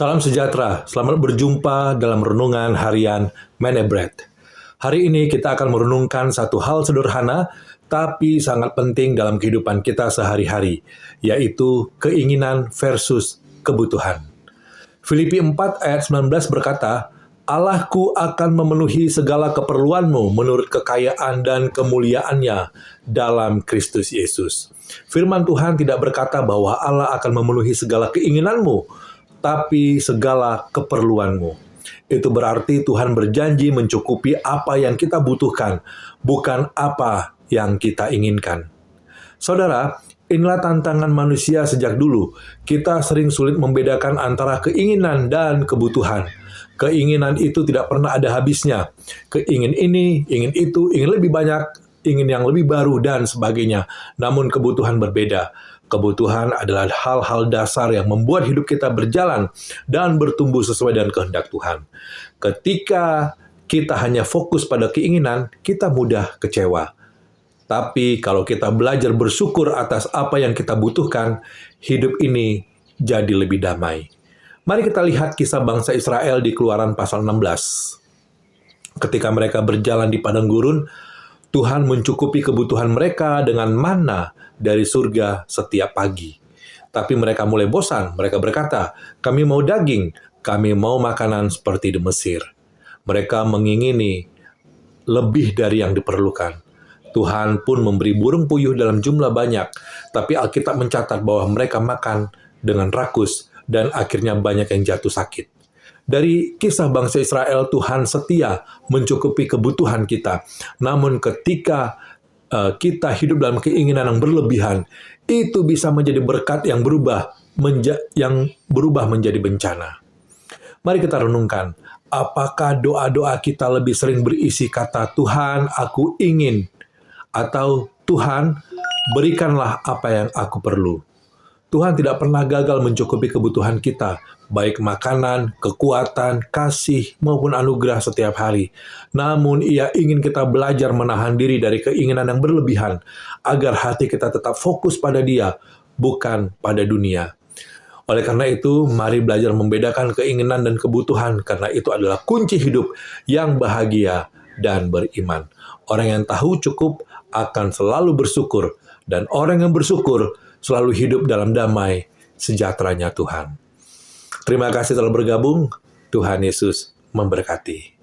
Salam sejahtera, selamat berjumpa dalam renungan harian Menebret. Hari ini kita akan merenungkan satu hal sederhana, tapi sangat penting dalam kehidupan kita sehari-hari, yaitu keinginan versus kebutuhan. Filipi 4 ayat 19 berkata, Allahku akan memenuhi segala keperluanmu menurut kekayaan dan kemuliaannya dalam Kristus Yesus. Firman Tuhan tidak berkata bahwa Allah akan memenuhi segala keinginanmu, tapi segala keperluanmu. Itu berarti Tuhan berjanji mencukupi apa yang kita butuhkan, bukan apa yang kita inginkan. Saudara, inilah tantangan manusia sejak dulu. Kita sering sulit membedakan antara keinginan dan kebutuhan. Keinginan itu tidak pernah ada habisnya. Keingin ini, ingin itu, ingin lebih banyak, ingin yang lebih baru, dan sebagainya. Namun kebutuhan berbeda. Kebutuhan adalah hal-hal dasar yang membuat hidup kita berjalan dan bertumbuh sesuai dengan kehendak Tuhan. Ketika kita hanya fokus pada keinginan, kita mudah kecewa. Tapi kalau kita belajar bersyukur atas apa yang kita butuhkan, hidup ini jadi lebih damai. Mari kita lihat kisah bangsa Israel di Keluaran pasal 16. Ketika mereka berjalan di padang gurun, Tuhan mencukupi kebutuhan mereka dengan manna dari surga setiap pagi. Tapi mereka mulai bosan. Mereka berkata, kami mau daging, kami mau makanan seperti di Mesir. Mereka mengingini lebih dari yang diperlukan. Tuhan pun memberi burung puyuh dalam jumlah banyak, tapi Alkitab mencatat bahwa mereka makan dengan rakus dan akhirnya banyak yang jatuh sakit. Dari kisah bangsa Israel, Tuhan setia mencukupi kebutuhan kita. Namun ketika kita hidup dalam keinginan yang berlebihan, itu bisa menjadi berkat yang berubah menjadi bencana. Mari kita renungkan, apakah doa-doa kita lebih sering berisi kata Tuhan, aku ingin, atau Tuhan, berikanlah apa yang aku perlu. Tuhan tidak pernah gagal mencukupi kebutuhan kita, baik makanan, kekuatan, kasih, maupun anugerah setiap hari. Namun, Ia ingin kita belajar menahan diri dari keinginan yang berlebihan, agar hati kita tetap fokus pada Dia, bukan pada dunia. Oleh karena itu, mari belajar membedakan keinginan dan kebutuhan, karena itu adalah kunci hidup yang bahagia dan beriman. Orang yang tahu cukup akan selalu bersyukur, dan orang yang bersyukur selalu hidup dalam damai sejahteranya Tuhan. Terima kasih telah bergabung. Tuhan Yesus memberkati.